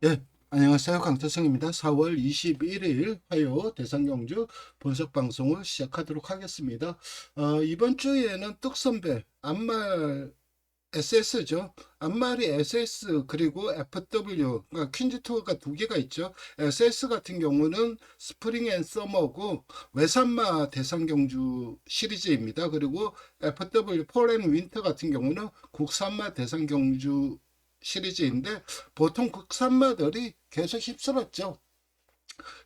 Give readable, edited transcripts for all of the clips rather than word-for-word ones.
예, 안녕하세요. 강태성입니다. 4월 21일 화요 대상경주 분석 방송을 시작하도록 하겠습니다. 이번 주에는 뚝선배, 앞말 SS죠. 앞말이 SS 그리고 FW, 그러니까 퀸즈 투어가 두 개가 있죠. SS 같은 경우는 스프링 앤 서머고 외산마 대상경주 시리즈입니다. 그리고 FW 폴 앤 윈터 같은 경우는 국산마 대상경주 시리즈인데 보통 국산마들이 계속 휩쓸었죠.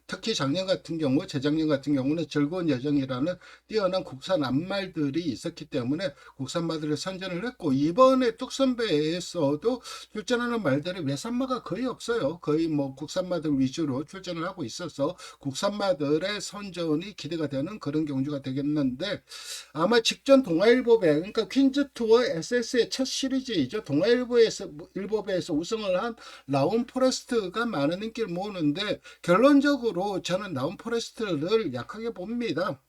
특히 작년 같은 경우, 재작년 같은 경우는 즐거운 여정이라는 뛰어난 국산 앞말들이 있었기 때문에 국산마들을 선전을 했고, 이번에 뚝선배에서도 출전하는 말들이 외산마가 거의 없어요. 거의 뭐 국산마들 위주로 출전을 하고 있어서 국산마들의 선전이 기대가 되는 그런 경주가 되겠는데, 아마 직전 동아일보배, 그러니까 퀸즈 투어 SS의 첫 시리즈이죠. 동아일보에서 일보배에서 우승을 한 라운 포레스트가 많은 인기를 모으는데, 결론적으로 저는 라운 포레스트를 약하게 봅니다.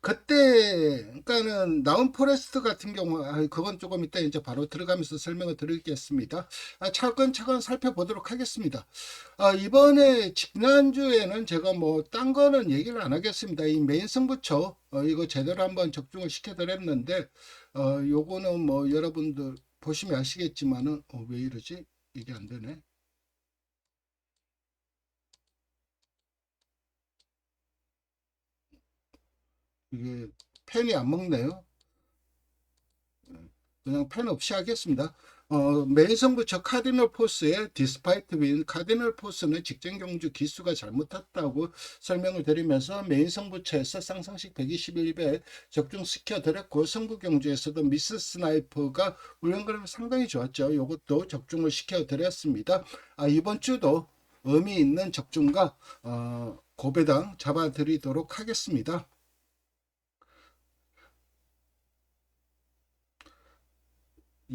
그때 그러니까는 나운 포레스트 같은 경우 그건 조금 이따 이제 바로 들어가면서 설명을 드리겠습니다. 차근차근 살펴보도록 하겠습니다. 이번에 지난주에는 제가 뭐 딴 거는 얘기를 안 하겠습니다. 이 메인 승부처 이거 제대로 한번 적중을 시켜드렸는데 요거는 뭐 여러분들 보시면 아시겠지만은 왜 이러지? 이게 안 되네. 이게 펜이 안 먹네요. 그냥 펜 없이 하겠습니다. 메인 승부처 카디널 포스의 디스파이트 윈, 카디널 포스는 직전 경주 기수가 잘못했다고 설명을 드리면서 메인 승부처에서 쌍상식 121배 적중시켜 드렸고, 승부 경주에서도 미스 스나이퍼가 울렁거림이 상당히 좋았죠. 이것도 적중을 시켜 드렸습니다. 이번 주도 의미 있는 적중과 고배당 잡아 드리도록 하겠습니다.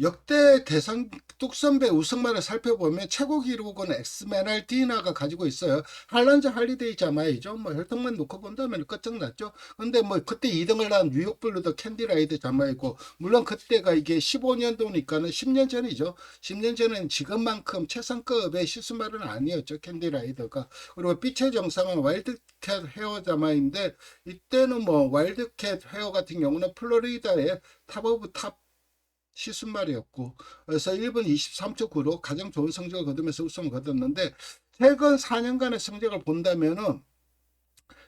역대 대상 뚝선배 우승만을 살펴보면 최고 기록은 엑스메날 디나가 가지고 있어요. 할란즈 할리데이 자마이죠. 뭐 혈통만 놓고 본다면 끝장났죠. 근데 뭐 그때 2등을 한 뉴욕 블루도 캔디라이드 자마이고, 물론 그때가 이게 15년도니까는 10년 전이죠. 10년 전에는 지금만큼 최상급의 시스말은 아니었죠. 캔디라이더가. 그리고 빛의 정상은 와일드캣 헤어 자마인데, 이때는 뭐 와일드캣 헤어 같은 경우는 플로리다의 탑 오브 탑 시순말이었고, 그래서 1분 23초 9로 가장 좋은 성적을 거두면서 우승을 거뒀는데, 최근 4년간의 성적을 본다면은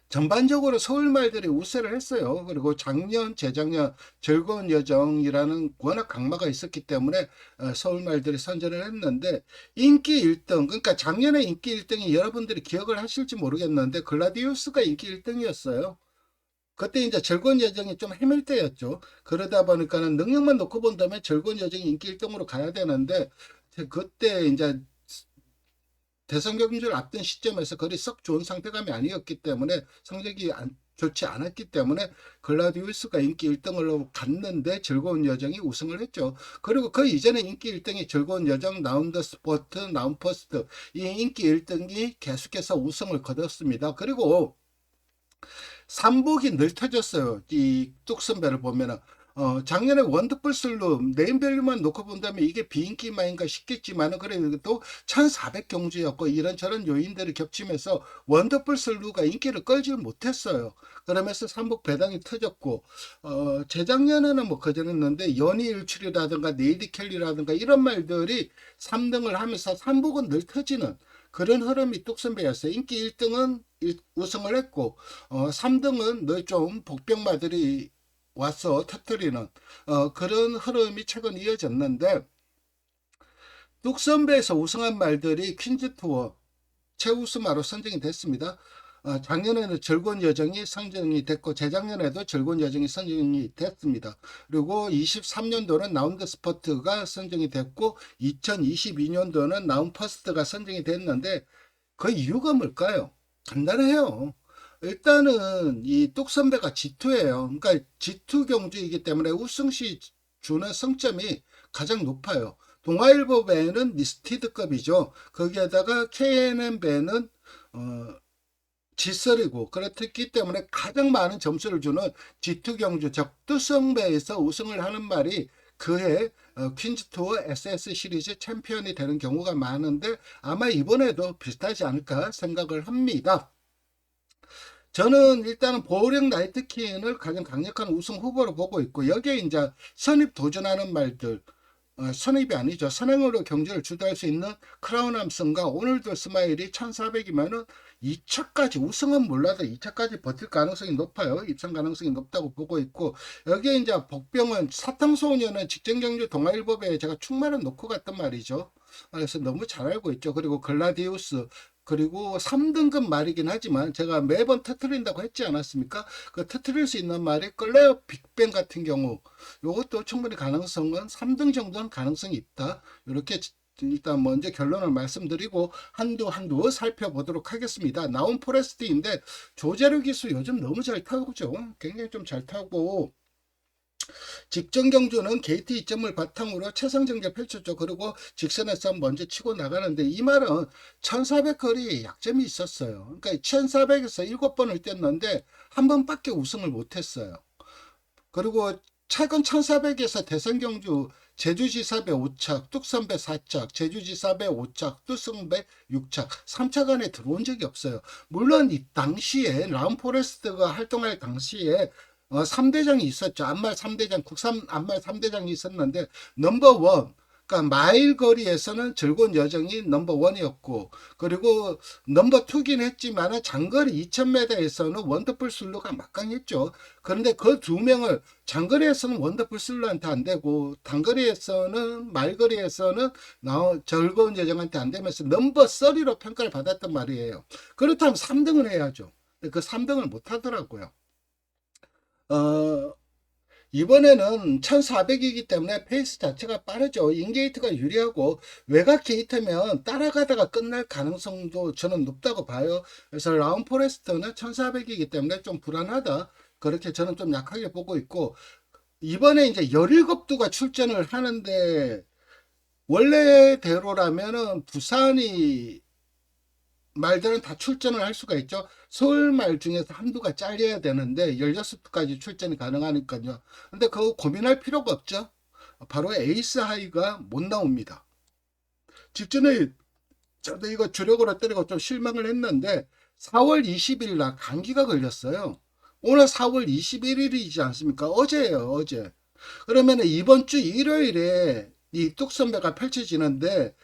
전반적으로 서울말들이 우세를 했어요. 그리고 작년, 재작년 즐거운 여정이라는 워낙 강마가 있었기 때문에 서울말들이 선전을 했는데, 인기 1등, 그러니까 작년에 인기 1등이 여러분들이 기억을 하실지 모르겠는데 글라디우스가 인기 1등이었어요. 그때 이제 즐거운 여정이 좀 헤맬 때였죠. 그러다 보니까는 능력만 놓고 본다면 즐거운 여정이 인기 1등으로 가야 되는데, 그때 이제 대선 경주를 앞둔 시점에서 그리 썩 좋은 상태감이 아니었기 때문에 성적이 좋지 않았기 때문에 글라디우스가 인기 1등으로 갔는데 즐거운 여정이 우승을 했죠. 그리고 그 이전에 인기 1등이 즐거운 여정, 나운 더 스포트, 나운 퍼스트, 이 인기 1등이 계속해서 우승을 거뒀습니다. 그리고 삼복이 늘 터졌어요. 이 뚝선배를 보면은. 작년에 원더풀 슬룸 네임밸류만 놓고 본다면 이게 비인기만인가 싶겠지만은, 그래도 1400 경주였고 이런저런 요인들이 겹치면서 원더풀 슬루가 인기를 끌지 못했어요. 그러면서 삼복 배당이 터졌고, 재작년에는 뭐 그전했는데 연이 일출이라든가 네이디 켈리라든가 이런 말들이 3등을 하면서 삼복은 늘 터지는 그런 흐름이 뚝선배였어요. 인기 1등은 우승을 했고, 3등은 늘 좀 복병마들이 와서 터뜨리는 그런 흐름이 최근 이어졌는데, 뚝선배에서 우승한 말들이 퀸즈 투어 최우수마로 선정이 됐습니다. 작년에는 즐거운 여정이 선정이 됐고, 재작년에도 즐거운 여정이 선정이 됐습니다. 그리고 23년도는 나운드 스포트가 선정이 됐고, 2022년도는 나운 퍼스트가 선정이 됐는데, 그 이유가 뭘까요? 간단해요. 일단은 이 뚝선배가 G2예요. 그러니까 G2 경주이기 때문에 우승 시 주는 승점이 가장 높아요. 동아일보 배는 리스티드급이죠. 거기에다가 KNM 배는 G3고, 그렇기 때문에 가장 많은 점수를 주는 G2 경주 적두성배에서 우승을 하는 말이 그해 퀸즈 투어 SS 시리즈 챔피언이 되는 경우가 많은데 아마 이번에도 비슷하지 않을까 생각을 합니다. 저는 일단은 보령 나이트킨을 가장 강력한 우승 후보로 보고 있고, 여기에 이제 선입 도전하는 말들, 선입이 아니죠. 선행으로 경기를 주도할 수 있는 크라운 함슨과 오늘도 스마일이 1400이면은 2차까지, 우승은 몰라도 2차까지 버틸 가능성이 높아요. 입상 가능성이 높다고 보고 있고, 여기에 이제 복병은 사탕소년은 직전 경주 동아일보배에 제가 충만한 놓고 갔단 말이죠. 그래서 너무 잘 알고 있죠. 그리고 글라디우스, 그리고 3등급 말이긴 하지만 제가 매번 터트린다고 했지 않았습니까? 그 터트릴 수 있는 말이 클레어 빅뱅 같은 경우, 이것도 충분히 가능성은 3등 정도는 가능성이 있다. 이렇게 일단 먼저 결론을 말씀드리고 한두 살펴보도록 하겠습니다. 나온 포레스트인데 조제르 기수 요즘 너무 잘 타고죠. 굉장히 좀 잘 타고, 직전 경주는 게이트 2점을 바탕으로 최상 전개 펼쳤죠. 그리고 직선에서 먼저 치고 나가는데, 이 말은 1400거리 약점이 있었어요. 그러니까 1400에서 7번을 뛰었는데 한 번밖에 우승을 못했어요. 그리고 최근 1400에서 대선 경주 제주지사배 5착, 뚝섬배 4착, 제주지사배 5착, 뚝섬배 6착, 3착 안에 들어온 적이 없어요. 물론 이 당시에 라운포레스트가 활동할 당시에 3대장이 있었죠. 안말 3대장, 국산 안말 3대장이 있었는데 넘버원, 그러니까 마일 거리에서는 즐거운 여정이 넘버원이었고, 그리고 넘버2긴 했지만 장거리 2000m에서는 원더풀 슬로가 막강했죠. 그런데 그 두 명을 장거리에서는 원더풀 슬로한테 안 되고 단거리에서는 말거리에서는 즐거운 여정한테 안 되면서 넘버30로 평가를 받았단 말이에요. 그렇다면 3등을 해야죠. 그 3등을 못 하더라고요. 어, 이번에는 1400이기 때문에 페이스 자체가 빠르죠. 인게이트가 유리하고 외곽 게이트면 따라가다가 끝날 가능성도 저는 높다고 봐요. 그래서 라운 포레스트는 1400이기 때문에 좀 불안하다. 그렇게 저는 좀 약하게 보고 있고, 이번에 이제 17두가 출전을 하는데 원래대로라면은 부산이 말들은 다 출전을 할 수가 있죠. 서울 말 중에서 한두가 잘려야 되는데 16두까지 출전이 가능하니까요. 근데 그거 고민할 필요가 없죠. 바로 에이스 하이가 못 나옵니다. 직전에 저도 이거 주력으로 때리고 좀 실망을 했는데 4월 20일 날 감기가 걸렸어요. 오늘 4월 21일이지 않습니까? 어제예요, 어제. 그러면 이번 주 일요일에 이 뚝선배가 펼쳐지는데,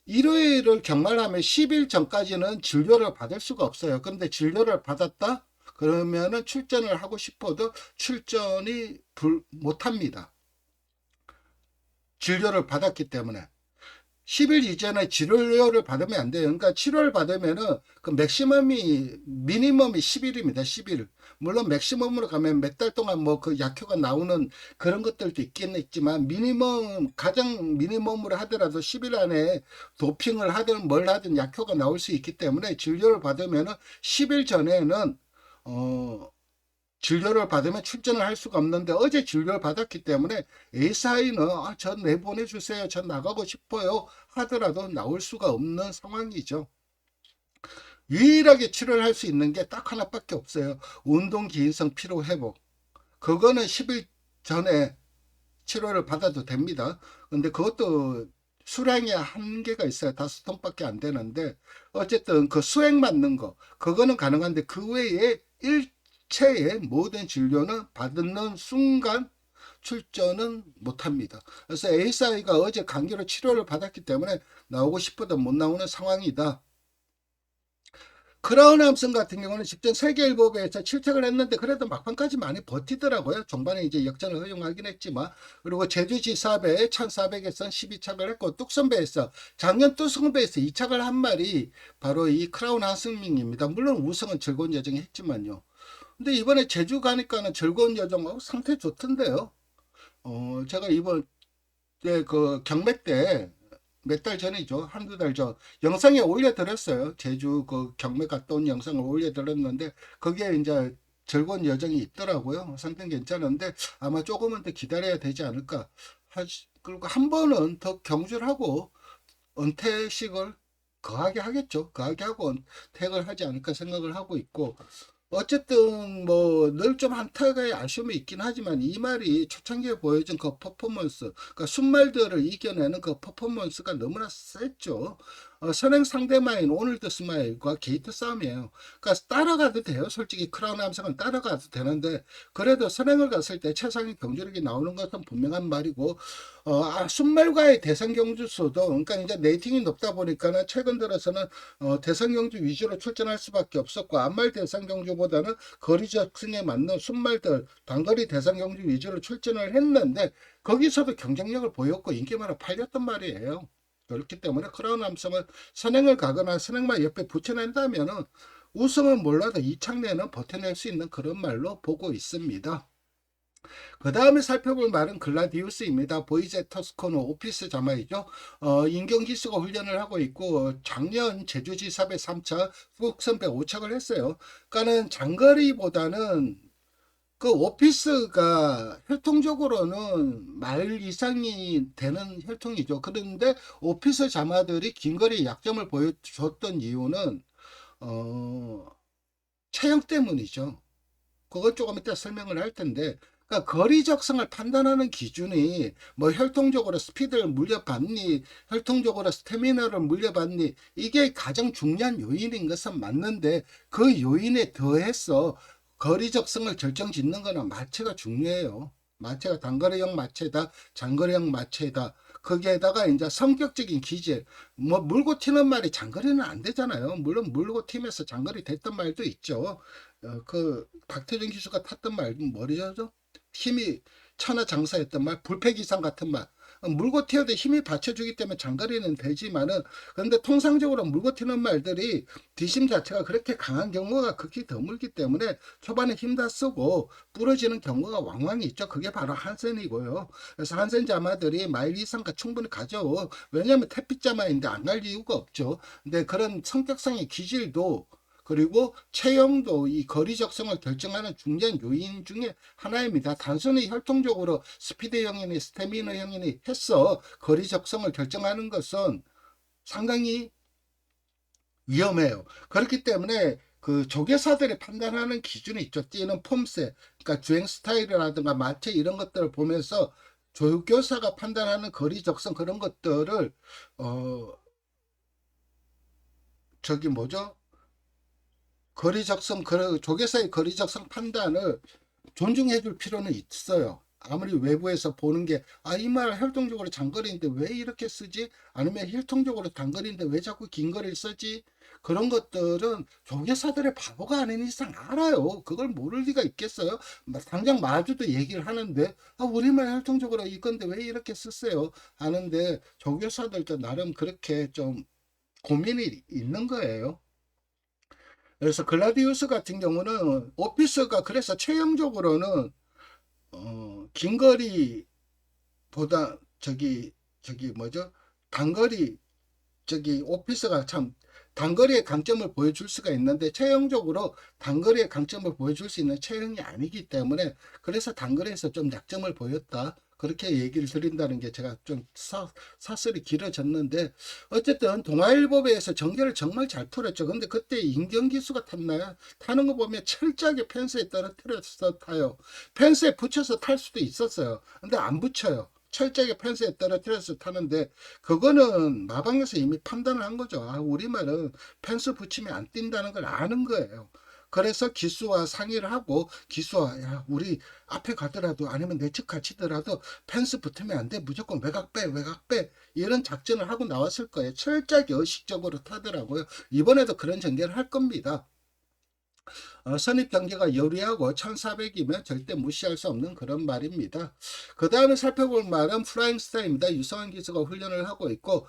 일요일을 경말하면 10일 전까지는 진료를 받을 수가 없어요. 그런데 진료를 받았다? 그러면은 출전을 하고 싶어도 출전이 못합니다. 진료를 받았기 때문에. 10일 이전에 치료를 받으면 안 돼요. 그러니까 치료를 받으면은 그 미니멈이 10일입니다. 10일. 물론 맥시멈으로 가면 몇 달 동안 뭐 그 약효가 나오는 그런 것들도 있긴 있지만, 가장 미니멈으로 하더라도 10일 안에 도핑을 하든 뭘 하든 약효가 나올 수 있기 때문에 진료를 받으면은 10일 전에는, 진료를 받으면 출전을 할 수가 없는데, 어제 진료를 받았기 때문에 A사인은 저 내보내주세요, 저 나가고 싶어요 하더라도 나올 수가 없는 상황이죠. 유일하게 치료를 할 수 있는 게 딱 하나밖에 없어요. 운동 기인성 피로 회복. 그거는 10일 전에 치료를 받아도 됩니다. 근데 그것도 수량이 한계가 있어요. 5통밖에 안 되는데, 어쨌든 그 수액 맞는 거, 그거는 가능한데, 그 외에 일체의 모든 진료는 받는 순간 출전은 못합니다. 그래서 A사이가 어제 감기로 치료를 받았기 때문에 나오고 싶어도 못 나오는 상황이다. 크라운 함슨 같은 경우는 직전 세계일보배에서 7착을 했는데 그래도 막판까지 많이 버티더라고요. 종반에 이제 역전을 허용하긴 했지만. 그리고 제주지사배 1400에서 12착을 했고, 뚝섬배에서 작년 뚝섬배에서 2착을 한 말이 바로 이 크라운 함슨입니다. 물론 우승은 즐거운 여정이 했지만요. 근데 이번에 제주 가니까는 즐거운 여정 상태 좋던데요. 제가 이번 그 경매 때 몇 달 전이죠. 한두 달 전. 영상에 올려드렸어요. 제주 그 경매 갔다 온 영상을 올려드렸는데, 거기에 이제 즐거운 여정이 있더라고요. 상당히 괜찮은데, 아마 조금은 더 기다려야 되지 않을까. 그리고 한 번은 더 경주를 하고, 은퇴식을 거하게 하겠죠. 거하게 하고 은퇴를 하지 않을까 생각을 하고 있고, 어쨌든 뭐 늘 좀 한타의 아쉬움이 있긴 하지만 이 말이 초창기에 보여준 그 퍼포먼스, 그러니까 순말들을 이겨내는 그 퍼포먼스가 너무나 셌죠. 선행 상대마인 오늘드 스마일과 게이트 싸움이에요. 그러니까 따라가도 돼요. 솔직히 크라운 함성은 따라가도 되는데 그래도 선행을 갔을 때 최상의 경주력이 나오는 것은 분명한 말이고, 순말과의 대선 경주수도, 그러니까 이제 레이팅이 높다 보니까는 최근 들어서는 대선 경주 위주로 출전할 수밖에 없었고, 앞말 대선 경주보다는 거리 적승에 맞는 순말들 단거리 대선 경주 위주로 출전을 했는데 거기서도 경쟁력을 보였고 인기만을 팔렸단 말이에요. 그렇기 때문에 크라운 함성은 선행을 가거나 선행만 옆에 붙여낸다면은 우승은 몰라도 이창래는 버텨낼 수 있는 그런 말로 보고 있습니다. 그 다음에 살펴볼 말은 글라디우스입니다. 보이제 터스코노 오피스 자마이죠. 인경기수가 훈련을 하고 있고 작년 제주지사배 3차, 후국선배 5착을 했어요. 그러니까는 장거리보다는 그 오피스가 혈통적으로는 마일 이상이 되는 혈통이죠. 그런데 오피스 자마들이 긴거리 약점을 보여줬던 이유는 어, 체형 때문이죠. 그걸 조금 이따 설명을 할 텐데, 그러니까 거리 적성을 판단하는 기준이 뭐 혈통적으로 스피드를 물려받니, 혈통적으로 스태미너를 물려받니, 이게 가장 중요한 요인인 것은 맞는데 그 요인에 더해서 거리 적성을 결정짓는 거는 마체가 중요해요. 마체가 단거리형 마체다, 장거리형 마체다. 거기에다가 이제 성격적인 기질, 뭐 물고 튀는 말이 장거리는 안 되잖아요. 물론 물고 튀면서 장거리 됐던 말도 있죠. 그 박태준 기수가 탔던 말은 뭐죠? 힘이 천하장사였던 말, 불패기상 같은 말. 물고 튀어도 힘이 받쳐주기 때문에 장거리는 되지만은, 그런데 통상적으로 물고 튀는 말들이 뒷심 자체가 그렇게 강한 경우가 극히 드물기 때문에 초반에 힘 다 쓰고 부러지는 경우가 왕왕 있죠. 그게 바로 한센이고요. 그래서 한센 자마들이 마일 이상가 충분히 가죠. 왜냐하면 태핏 자마인데 안 갈 이유가 없죠. 근데 그런 성격상의 기질도 그리고 체형도 이 거리 적성을 결정하는 중요한 요인 중에 하나입니다. 단순히 혈통적으로 스피드형이니 스태미너형이니 해서 거리 적성을 결정하는 것은 상당히 위험해요. 그렇기 때문에 그 조교사들이 판단하는 기준이 있죠. 뛰는 폼새, 그러니까 주행 스타일이라든가 마체 이런 것들을 보면서 조교사가 판단하는 거리 적성 그런 것들을 어 저기 뭐죠? 거리 적성, 조교사의 거리 적성 판단을 존중해 줄 필요는 있어요. 아무리 외부에서 보는 게, 이 말 혈통적으로 장거리인데 왜 이렇게 쓰지? 아니면 혈통적으로 단거리인데 왜 자꾸 긴 거리를 쓰지? 그런 것들은 조교사들의 바보가 아닌 이상 알아요. 그걸 모를 리가 있겠어요? 당장 마주도 얘기를 하는데, 우리말 혈통적으로 이건데 왜 이렇게 쓰세요? 하는데, 조교사들도 나름 그렇게 좀 고민이 있는 거예요. 그래서 글라디우스 같은 경우는 오피스가 그래서 체형적으로는 긴거리보다 저기 뭐죠? 단거리 오피스가 참 단거리의 강점을 보여줄 수가 있는데 체형적으로 단거리의 강점을 보여줄 수 있는 체형이 아니기 때문에 그래서 단거리에서 좀 약점을 보였다. 그렇게 얘기를 드린다는 게 제가 좀 사설이 길어졌는데 어쨌든 동아일보배에서 전개를 정말 잘 풀었죠. 근데 그때 임경기수가 탔나요? 타는 거 보면 철저하게 펜스에 떨어뜨려서 타요. 펜스에 붙여서 탈 수도 있었어요. 근데 안 붙여요. 철저하게 펜스에 떨어뜨려서 타는데 그거는 마방에서 이미 판단을 한 거죠. 우리말은 펜스 붙이면 안 뛴다는 걸 아는 거예요. 그래서 기수와 상의를 하고 기수와 야 우리 앞에 가더라도 아니면 내 측 갇히더라도 펜스 붙으면 안 돼. 무조건 외곽 빼 외곽 빼 이런 작전을 하고 나왔을 거예요. 철저하게 의식적으로 타더라고요. 이번에도 그런 전개를 할 겁니다. 선입 경계가 유리하고 1400이면 절대 무시할 수 없는 그런 말입니다. 그 다음에 살펴볼 말은 프라임 스타입니다. 유성환 기수가 훈련을 하고 있고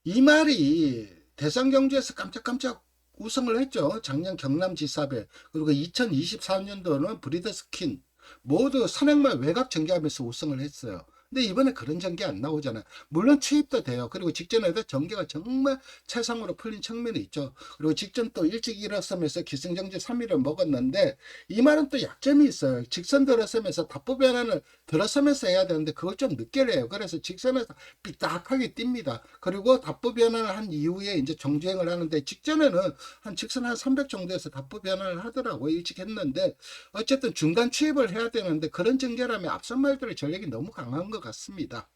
이 말이 대선 경주에서 깜짝깜짝 우승을 했죠. 작년 경남지사배 그리고 2024년도는 브리더스킨 모두 선행말 외곽 전개하면서 우승을 했어요. 근데 이번에 그런 전개 안 나오잖아요. 물론 투입도 돼요. 그리고 직전에도 전개가 정말 최상으로 풀린 측면이 있죠. 그리고 직전 또 일찍 일어서면서 기승전결 3일을 먹었는데 이 말은 또 약점이 있어요. 직선 들어서면서 답부 변환을 들어서면서 해야 되는데 그걸 좀 늦게 해요. 그래서 직선에서 삐딱하게 뜁니다. 그리고 답부 변환을 한 이후에 이제 정주행을 하는데 직전에는 한 직선 한 300 정도에서 답부 변환을 하더라고요. 일찍 했는데 어쨌든 중간 취입을 해야 되는데 그런 전개라면 앞선 말들의 전력이 너무 강한 것 같습니다.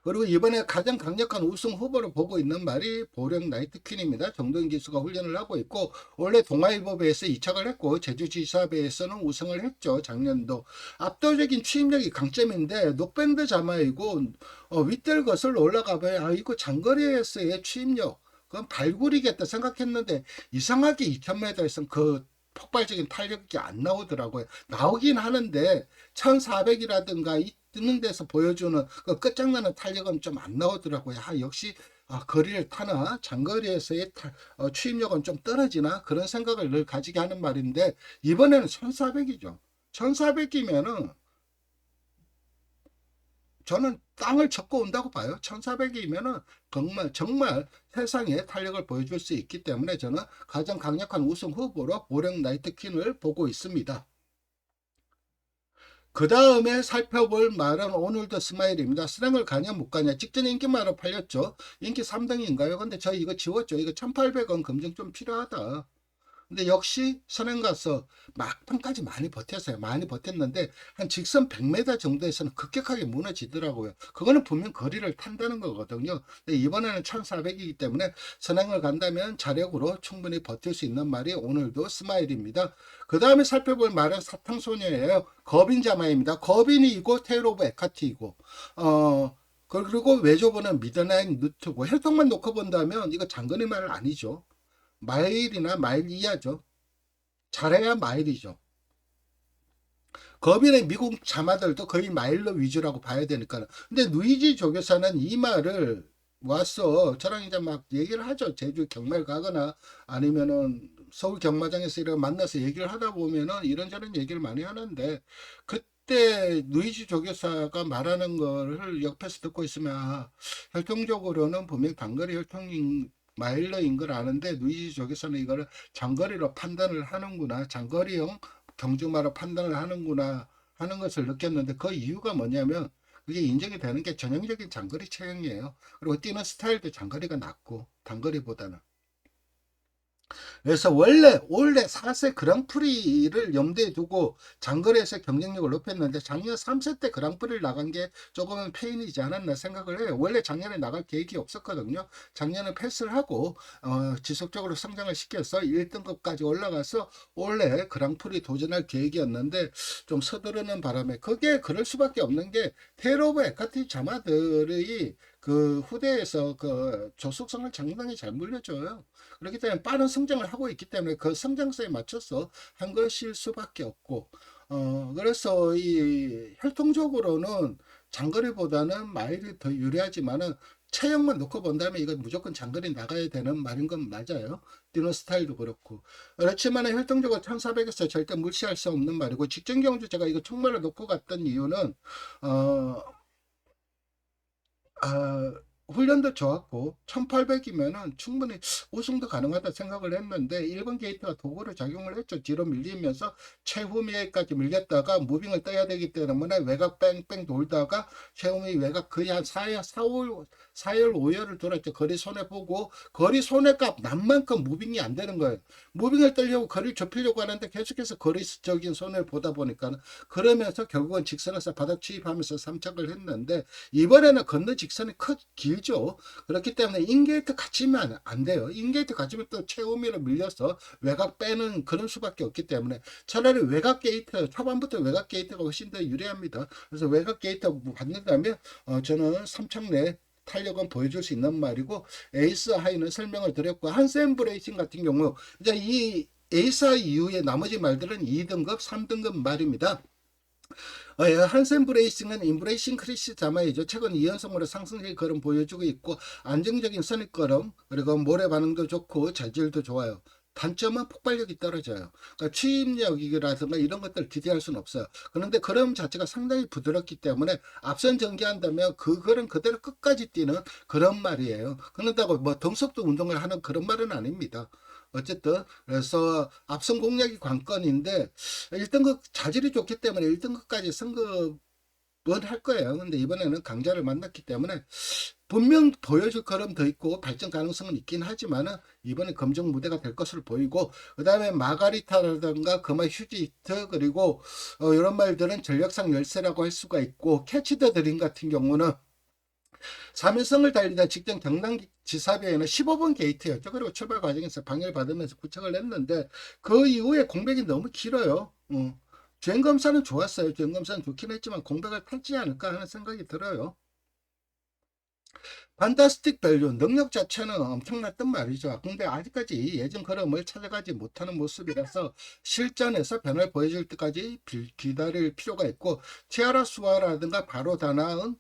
그리고 이번에 가장 강력한 우승 후보로 보고 있는 말이 보령 나이트퀸입니다. 정동인 기수가 훈련을 하고 있고 원래 동아일보배에서 2착을 했고 제주지사배에서는 우승을 했죠. 작년도. 압도적인 추임력이 강점인데 노밴드 자마이고 윗들 거슬러 올라가봐야 아 이거 장거리에서의 추임력 그건 발굴이겠다 생각했는데 이상하게 2000m에서는 그 폭발적인 탄력이 안 나오더라고요. 나오긴 하는데 1400이라든가 뜨는 데서 보여주는 그 끝장나는 탄력은 좀 안 나오더라고요. 역시 거리를 타나 장거리에서의 추임력은 좀 떨어지나 그런 생각을 늘 가지게 하는 말인데 이번에는 1400이죠. 1400이면은 저는 땅을 젓고 온다고 봐요. 1400이면은 정말 세상에 탄력을 보여줄 수 있기 때문에 저는 가장 강력한 우승 후보로 보령 나이트퀸을 보고 있습니다. 그 다음에 살펴볼 말은 오늘도 스마일입니다. 수량을 가냐 못 가냐. 직전 인기말로 팔렸죠. 인기 3등인가요? 근데 저 이거 지웠죠. 이거 1800원 검증 좀 필요하다. 근데 역시 선행 가서 막판까지 많이 버텼어요. 많이 버텼는데 한 직선 100m 정도에서는 급격하게 무너지더라고요. 그거는 분명 거리를 탄다는 거거든요. 근데 이번에는 1400이기 때문에 선행을 간다면 자력으로 충분히 버틸 수 있는 말이 오늘도 스마일입니다. 그 다음에 살펴볼 말은 사탕소녀예요. 거빈자마입니다. 거빈이고 테일 오브 에카티이고 그리고 외조보는 미드나잇 누트고 혈통만 놓고 본다면 이거 장거리 말 아니죠. 마일이나 마일 이하죠. 잘해야 마일이죠. 거빈의 미국 자마들도 거의 마일로 위주라고 봐야 되니까. 근데 누이지 조교사는 이 말을 와서 저랑 이제 막 얘기를 하죠. 제주 경마를 가거나 아니면은 서울 경마장에서 이렇게 만나서 얘기를 하다 보면은 이런저런 얘기를 많이 하는데 그때 누이지 조교사가 말하는 거를 옆에서 듣고 있으면 혈통적으로는 분명 단거리 혈통인 마일러인 걸 아는데 누이지 쪽에서는 이거를 장거리로 판단을 하는구나, 장거리형 경주마로 판단을 하는구나 하는 것을 느꼈는데 그 이유가 뭐냐면 그게 인정이 되는 게 전형적인 장거리 체형이에요. 그리고 뛰는 스타일도 장거리가 낫고 단거리보다는. 그래서 원래 4세 그랑프리를 염두에 두고 장거리에서 경쟁력을 높였는데 작년 3세 때 그랑프리를 나간 게 조금은 페인이지 않았나 생각을 해요. 원래 작년에 나갈 계획이 없었거든요. 작년에 패스를 하고 지속적으로 성장을 시켜서 1등급까지 올라가서 원래 그랑프리 도전할 계획이었는데 좀 서두르는 바람에 그게 그럴 수밖에 없는 게 테일 오브 에카티 자마들이 그 후대에서 그 조숙성을 상당히 잘 물려줘요. 그렇기 때문에 빠른 성장을 하고 있기 때문에 그 성장세에 맞춰서 한 것일 수밖에 없고, 그래서 이 혈통적으로는 장거리보다는 마일이 더 유리하지만은 체형만 놓고 본다면 이건 무조건 장거리 나가야 되는 말인 건 맞아요. 뛰는 스타일도 그렇고. 그렇지만 혈통적으로 1400에서 절대 무시할 수 없는 말이고, 직전 경주 제가 이거 정말로 놓고 갔던 이유는, 어, 아, 훈련도 좋았고 1800이면은 충분히 우승도 가능하다 생각을 했는데 1번 게이트가 도구로 작용을 했죠. 뒤로 밀리면서 최후미에까지 밀렸다가 무빙을 떠야 되기 때문에 외곽 뺑뺑 돌다가 최후미 외곽 거의 한 4열 5열을 돌았죠. 거리 손해보고 거리 손해값 난 만큼 무빙이 안 되는 거예요. 무빙을 떨려고 거리를 좁히려고 하는데 계속해서 거리적인 손해를 보다 보니까 그러면서 결국은 직선에서 바닥 추입하면서 3착을 했는데 이번에는 건너 직선이 길죠. 그렇기 때문에 인게이트 갇히면 안 돼요. 인게이트 갇히면 또 최우미로 밀려서 외곽 빼는 그런 수밖에 없기 때문에 차라리 외곽 게이트 초반부터 외곽 게이트가 훨씬 더 유리합니다. 그래서 외곽 게이트 받는다면 저는 3착 내 탄력은 보여줄 수 있는 말이고 에이스 하이는 설명을 드렸고 한센 브레이싱 같은 경우 이제 이 에이스 하이 이후에 나머지 말들은 2등급 3등급 말입니다. 한센 브레이싱은 인브레이싱 크리시 자마이죠. 최근 2연속으로 상승적인 걸음 보여주고 있고 안정적인 선입 걸음 그리고 모래 반응도 좋고 재질도 좋아요. 단점은 폭발력이 떨어져요. 그러니까 추입력이라든가 이런 것들 기대할 수는 없어요. 그런데 그럼 자체가 상당히 부드럽기 때문에 앞선 전개한다면 그거는 그대로 끝까지 뛰는 그런 말이에요. 그런다고 뭐 등속도 운동을 하는 그런 말은 아닙니다. 어쨌든 그래서 앞선 공략이 관건인데 1등급 자질이 좋기 때문에 1등급까지 승급은 할 거예요. 근데 이번에는 강자를 만났기 때문에 분명 보여줄 거름 더 있고 발전 가능성은 있긴 하지만은 이번에 검증 무대가 될 것으로 보이고, 그 다음에 마가리타라든가 금화 휴지히트 그리고 이런 말들은 전력상 열세라고 할 수가 있고, 캐치 더 드림 같은 경우는 3일성을 달리다 직전 경남지사비에는 15분 게이트였죠. 그리고 출발 과정에서 방해를 받으면서 구착을 했는데 그 이후에 공백이 너무 길어요. 주행 검사는 좋았어요. 주행 검사는 좋긴 했지만 공백을 탔지 않을까 하는 생각이 들어요. 판타스틱 밸류 능력 자체는 엄청났단 말이죠. 근데 아직까지 예전 걸음을 찾아가지 못하는 모습이라서 실전에서 변화를 보여줄 때까지 기다릴 필요가 있고, 티아라 수아라든가 바로 다나은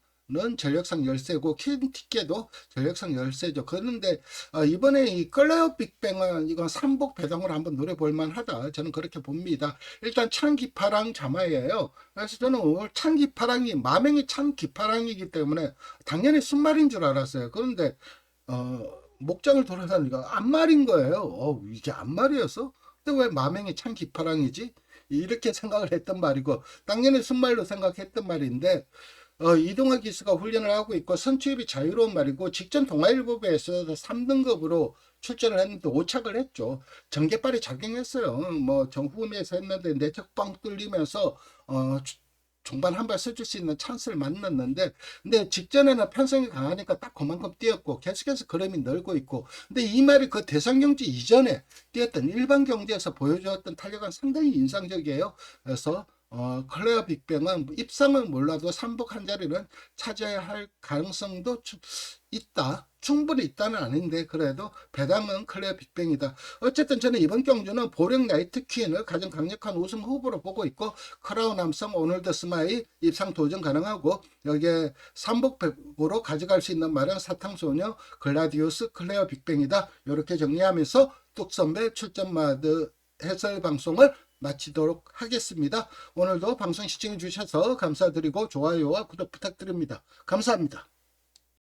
전력상 열세고 킨티케도 전력상 열세죠. 그런데 이번에 이 클레어 빅뱅은 이건 삼복 배당으로 한번 노려볼 만하다, 저는 그렇게 봅니다. 일단 찬기파랑 자마예요. 그래서 저는 오늘 찬기파랑이 마맹이 찬기파랑이기 때문에 당연히 순말인 줄 알았어요. 그런데 목장을 돌아다니까 암말인 거예요. 이게 암말이었어? 근데 왜 마맹이 찬기파랑이지? 이렇게 생각을 했던 말이고, 당연히 순말로 생각했던 말인데, 이동화 기수가 훈련을 하고 있고 선취입이 자유로운 말이고, 직전 동아일보배에서 3등급으로 출전을 했는데 5착을 했죠. 전개빨이 작용했어요. 뭐 정후미에서 했는데 내적 빵 뚫리면서 종반 한 발 써줄 수 있는 찬스를 만났는데, 근데 직전에는 편성이 강하니까 딱 그만큼 뛰었고 계속해서 걸음이 늘고 있고, 근데 이 말이 그 대상 경기 이전에 뛰었던 일반 경기에서 보여주었던 탄력은 상당히 인상적이에요. 그래서 클레어 빅뱅은 입상은 몰라도 삼복 한 자리는 차지해야 할 가능성도 있다. 충분히 있다는 아닌데 그래도 배당은 클레어 빅뱅이다. 어쨌든 저는 이번 경주는 보령 나이트 퀸을 가장 강력한 우승 후보로 보고 있고, 크라운 함성 오늘드 스마일 입상 도전 가능하고, 여기에 삼복백으로 가져갈 수 있는 마련 사탕소녀 글라디우스 클레어 빅뱅이다. 이렇게 정리하면서 뚝선배 출전마드 해설 방송을 마치도록 하겠습니다. 오늘도 방송 시청해 주셔서 감사드리고 좋아요와 구독 부탁드립니다. 감사합니다.